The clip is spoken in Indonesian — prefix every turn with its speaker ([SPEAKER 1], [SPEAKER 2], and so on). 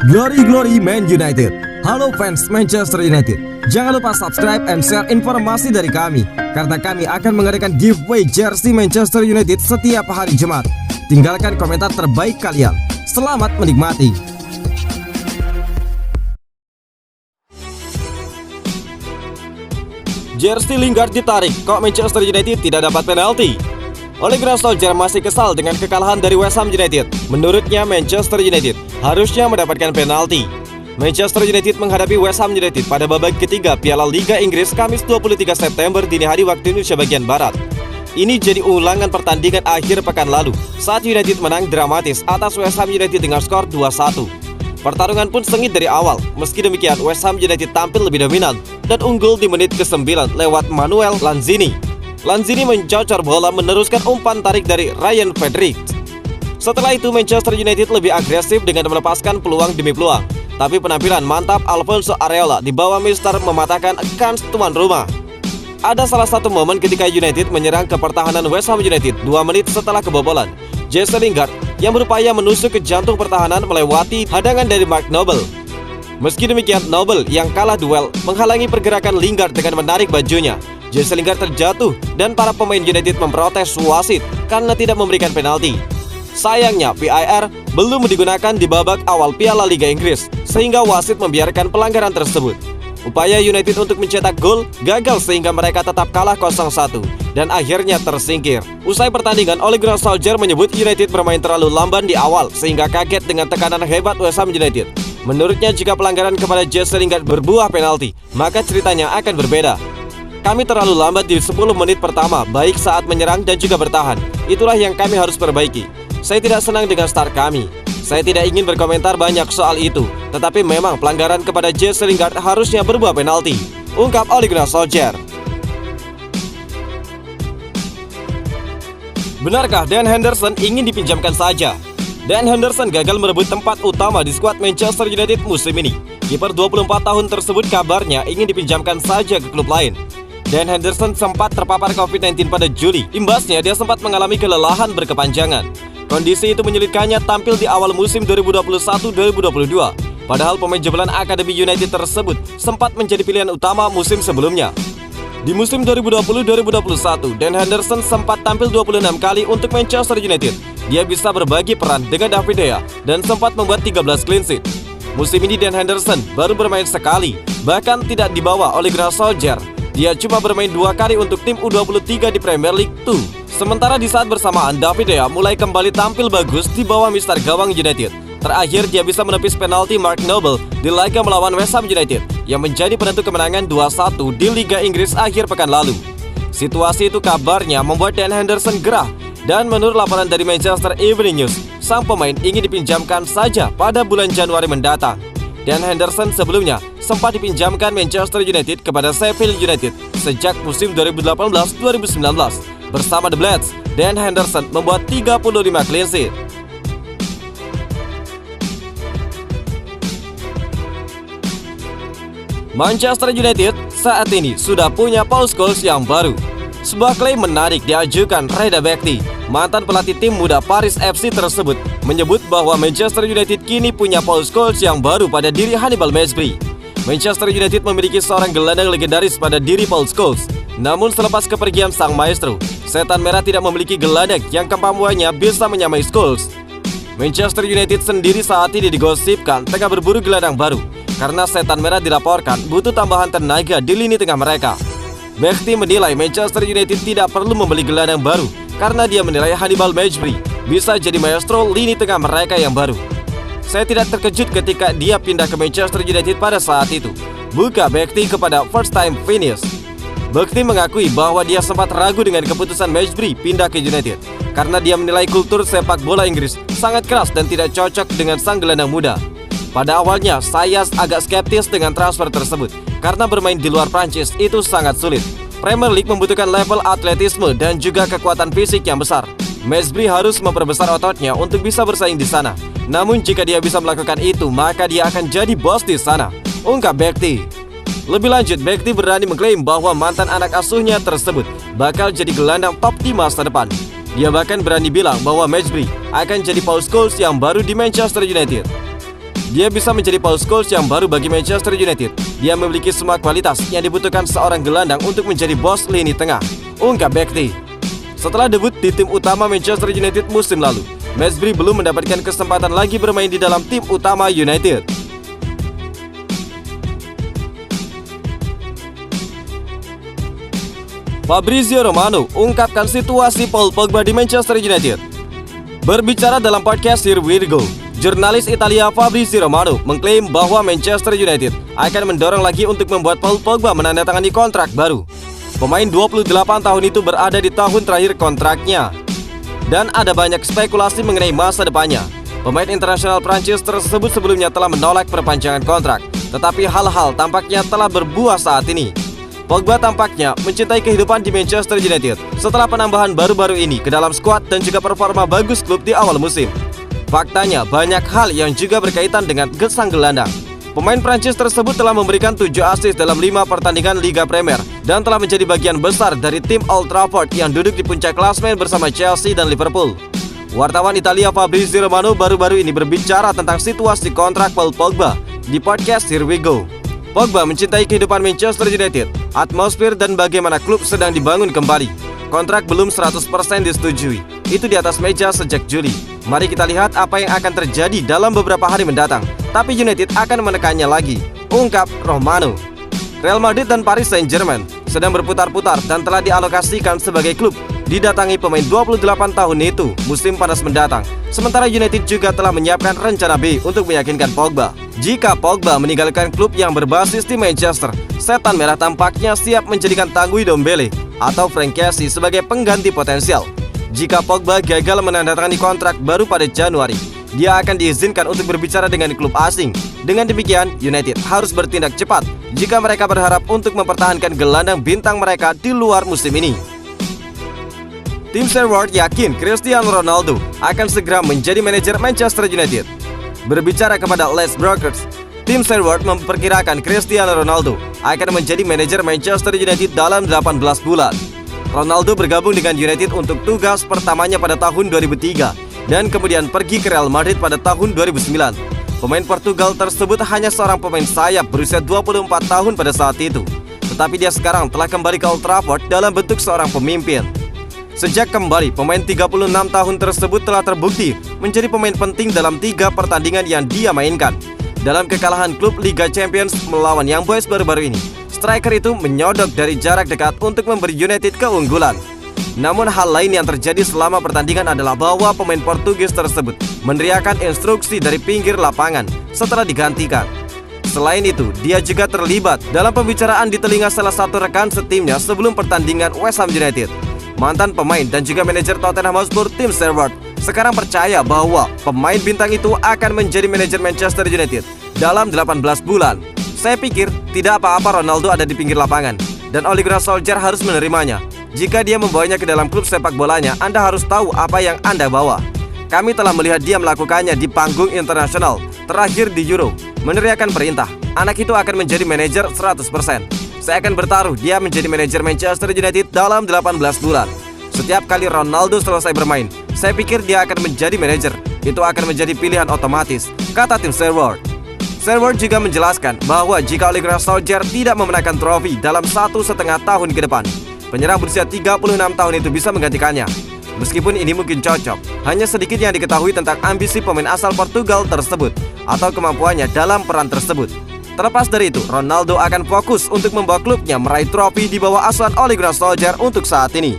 [SPEAKER 1] Glory Glory Man United. Halo fans Manchester United, jangan lupa subscribe and share informasi dari kami, karena kami akan mengadakan giveaway jersey Manchester United setiap hari Jumat. Tinggalkan komentar terbaik kalian. Selamat menikmati. Jersey Lingard ditarik, kok Manchester United tidak dapat penalti? Ole Gunnar Solskjaer masih kesal dengan kekalahan dari West Ham United. Menurutnya Manchester United harusnya mendapatkan penalti. Manchester United menghadapi West Ham United pada babak ketiga Piala Liga Inggris Kamis 23 September dini hari waktu Indonesia bagian Barat. Ini jadi ulangan pertandingan akhir pekan lalu saat United menang dramatis atas West Ham United dengan skor 2-1. Pertarungan pun sengit dari awal. Meski demikian, West Ham United tampil lebih dominan dan unggul di menit ke-9 lewat Manuel Lanzini. Lanzini mencocor bola meneruskan umpan tarik dari Ryan Fredericks. Setelah itu Manchester United lebih agresif dengan melepaskan peluang demi peluang. Tapi penampilan mantap Alfonso Areola di bawah Mister mematahkan kans tuan rumah. Ada salah satu momen ketika United menyerang ke pertahanan West Ham United 2 menit setelah kebobolan. Jesse Lingard yang berupaya menusuk ke jantung pertahanan melewati hadangan dari Mark Noble. Meski demikian, Noble yang kalah duel menghalangi pergerakan Lingard dengan menarik bajunya. Jesse Lingard terjatuh dan para pemain United memprotes wasit karena tidak memberikan penalti. Sayangnya, VAR belum digunakan di babak awal Piala Liga Inggris, sehingga wasit membiarkan pelanggaran tersebut. Upaya United untuk mencetak gol gagal sehingga mereka tetap kalah 0-1 dan akhirnya tersingkir. Usai pertandingan, Ole Gunnar Solskjaer menyebut United bermain terlalu lamban di awal sehingga kaget dengan tekanan hebat West Ham United. Menurutnya, jika pelanggaran kepada Jesse Lingard berbuah penalti, maka ceritanya akan berbeda. Kami terlalu lambat di 10 menit pertama, baik saat menyerang dan juga bertahan. Itulah yang kami harus perbaiki. Saya tidak senang dengan start kami. Saya tidak ingin berkomentar banyak soal itu, tetapi memang pelanggaran kepada Jesse Lingard harusnya berbuah penalti, ungkap Ole Gunnar Solskjaer. Benarkah Dan Henderson ingin dipinjamkan saja? Dan Henderson gagal merebut tempat utama di skuad Manchester United musim ini. Kiper 24 tahun tersebut kabarnya ingin dipinjamkan saja ke klub lain. Dan Henderson sempat terpapar COVID-19 pada Juli. Imbasnya, dia sempat mengalami kelelahan berkepanjangan. Kondisi itu menyulitkannya tampil di awal musim 2021-2022. Padahal pemain jebolan Akademi United tersebut sempat menjadi pilihan utama musim sebelumnya. Di musim 2020-2021, Dan Henderson sempat tampil 26 kali untuk Manchester United. Dia bisa berbagi peran dengan David De Gea dan sempat membuat 13 clean sheet. Musim ini Dan Henderson baru bermain sekali, bahkan tidak dibawa oleh Gunnar Solskjaer. Dia cuma bermain 2 kali untuk tim U23 di Premier League 2. Sementara di saat bersamaan, David De Gea mulai kembali tampil bagus di bawah Mister Gawang United. Terakhir, dia bisa menepis penalti Mark Noble di laga melawan West Ham United yang menjadi penentu kemenangan 2-1 di Liga Inggris akhir pekan lalu. Situasi itu kabarnya membuat Dan Henderson gerah, dan menurut laporan dari Manchester Evening News, sang pemain ingin dipinjamkan saja pada bulan Januari mendatang. Dan Henderson sebelumnya sempat dipinjamkan Manchester United kepada Sheffield United sejak musim 2018-2019. Bersama The Blades, Dan Henderson membuat 35 clean sheet. Manchester United saat ini sudah punya Paul Scholes yang baru. Sebuah klaim menarik diajukan Reda Bekti, mantan pelatih tim muda Paris FC tersebut, menyebut bahwa Manchester United kini punya Paul Scholes yang baru pada diri Hannibal Mejbri. Manchester United memiliki seorang gelandang legendaris pada diri Paul Scholes. Namun selepas kepergian sang maestro, Setan Merah tidak memiliki gelandang yang kemampuannya bisa menyamai Scholes. Manchester United sendiri saat ini digosipkan tengah berburu gelandang baru, karena Setan Merah dilaporkan butuh tambahan tenaga di lini tengah mereka. Bekti menilai Manchester United tidak perlu membeli gelandang baru karena dia menilai Hannibal Mejbri bisa jadi maestro lini tengah mereka yang baru. Saya tidak terkejut ketika dia pindah ke Manchester United pada saat itu, buka Bekti kepada First Time Finish. Bekti mengakui bahwa dia sempat ragu dengan keputusan Mejbri pindah ke United karena dia menilai kultur sepak bola Inggris sangat keras dan tidak cocok dengan sang gelandang muda. Pada awalnya, saya agak skeptis dengan transfer tersebut karena bermain di luar Prancis itu sangat sulit. Premier League membutuhkan level atletisme dan juga kekuatan fisik yang besar. Mejbri harus memperbesar ototnya untuk bisa bersaing di sana. Namun jika dia bisa melakukan itu, maka dia akan jadi bos di sana, ungkap Bekti. Lebih lanjut, Bekti berani mengklaim bahwa mantan anak asuhnya tersebut bakal jadi gelandang top di masa depan. Dia bahkan berani bilang bahwa Mejbri akan jadi Paul Scholes yang baru di Manchester United. Dia bisa menjadi Paul Scholes yang baru bagi Manchester United. Dia memiliki semua kualitas yang dibutuhkan seorang gelandang untuk menjadi bos lini tengah, ungkap Bekti. Setelah debut di tim utama Manchester United musim lalu, Mesbri belum mendapatkan kesempatan lagi bermain di dalam tim utama United. Fabrizio Romano ungkapkan situasi Paul Pogba di Manchester United. Berbicara dalam podcast Here We Go, jurnalis Italia Fabrizio Romano mengklaim bahwa Manchester United akan mendorong lagi untuk membuat Paul Pogba menandatangani kontrak baru. Pemain 28 tahun itu berada di tahun terakhir kontraknya, dan ada banyak spekulasi mengenai masa depannya. Pemain internasional Prancis tersebut sebelumnya telah menolak perpanjangan kontrak, tetapi hal-hal tampaknya telah berbuah saat ini. Pogba tampaknya mencintai kehidupan di Manchester United setelah penambahan baru-baru ini ke dalam skuad dan juga performa bagus klub di awal musim. Faktanya, banyak hal yang juga berkaitan dengan gesang gelandang. Pemain Prancis tersebut telah memberikan 7 assist dalam 5 pertandingan Liga Premier dan telah menjadi bagian besar dari tim Old Trafford yang duduk di puncak klasemen bersama Chelsea dan Liverpool. Wartawan Italia Fabrizio Romano baru-baru ini berbicara tentang situasi kontrak Paul Pogba di podcast Here We Go. Pogba mencintai kehidupan Manchester United, atmosfer dan bagaimana klub sedang dibangun kembali. Kontrak belum 100% disetujui. Itu di atas meja sejak Juli. Mari kita lihat apa yang akan terjadi dalam beberapa hari mendatang. Tapi United akan menekannya lagi, ungkap Romano. Real Madrid dan Paris Saint-Germain sedang berputar-putar dan telah dialokasikan sebagai klub didatangi pemain 28 tahun itu musim panas mendatang. Sementara United juga telah menyiapkan rencana B untuk meyakinkan Pogba. Jika Pogba meninggalkan klub yang berbasis di Manchester, Setan Merah tampaknya siap menjadikan Tanguy Ndombele atau Frank Kessie sebagai pengganti potensial. Jika Pogba gagal menandatangani kontrak baru pada Januari, dia akan diizinkan untuk berbicara dengan klub asing. Dengan demikian, United harus bertindak cepat jika mereka berharap untuk mempertahankan gelandang bintang mereka di luar musim ini. Tim Sherwood yakin Cristiano Ronaldo akan segera menjadi manajer Manchester United. Berbicara kepada Les Brokers, tim Sherwood memperkirakan Cristiano Ronaldo akan menjadi manajer Manchester United dalam 18 bulan. Ronaldo bergabung dengan United untuk tugas pertamanya pada tahun 2003 dan kemudian pergi ke Real Madrid pada tahun 2009. Pemain Portugal tersebut hanya seorang pemain sayap berusia 24 tahun pada saat itu, tetapi dia sekarang telah kembali ke Old Trafford dalam bentuk seorang pemimpin. Sejak kembali, pemain 36 tahun tersebut telah terbukti menjadi pemain penting dalam 3 pertandingan yang dia mainkan. Dalam kekalahan klub Liga Champions melawan Young Boys baru-baru ini, striker itu menyodok dari jarak dekat untuk memberi United keunggulan. Namun hal lain yang terjadi selama pertandingan adalah bahwa pemain Portugis tersebut meneriakkan instruksi dari pinggir lapangan setelah digantikan. Selain itu, dia juga terlibat dalam pembicaraan di telinga salah satu rekan setimnya sebelum pertandingan West Ham United. Mantan pemain dan juga manajer Tottenham Hotspur Tim Sherwood sekarang percaya bahwa pemain bintang itu akan menjadi manajer Manchester United dalam 18 bulan. Saya pikir tidak apa-apa Ronaldo ada di pinggir lapangan dan Ole Gunnar Solskjaer harus menerimanya. Jika dia membawanya ke dalam klub sepak bolanya, Anda harus tahu apa yang Anda bawa. Kami telah melihat dia melakukannya di panggung internasional, terakhir di Euro, meneriakkan perintah. Anak itu akan menjadi manajer 100%. Saya akan bertaruh dia menjadi manajer Manchester United dalam 18 bulan. Setiap kali Ronaldo selesai bermain, saya pikir dia akan menjadi manajer. Itu akan menjadi pilihan otomatis, kata tim Sherwood. Sherwood juga menjelaskan bahwa jika Ole Gunnar Solskjaer tidak memenangkan trofi dalam 1,5 tahun ke depan, penyerang berusia 36 tahun itu bisa menggantikannya. Meskipun ini mungkin cocok, hanya sedikit yang diketahui tentang ambisi pemain asal Portugal tersebut atau kemampuannya dalam peran tersebut. Terlepas dari itu, Ronaldo akan fokus untuk membawa klubnya meraih trofi di bawah asuhan Ole Gunnar Solskjaer untuk saat ini.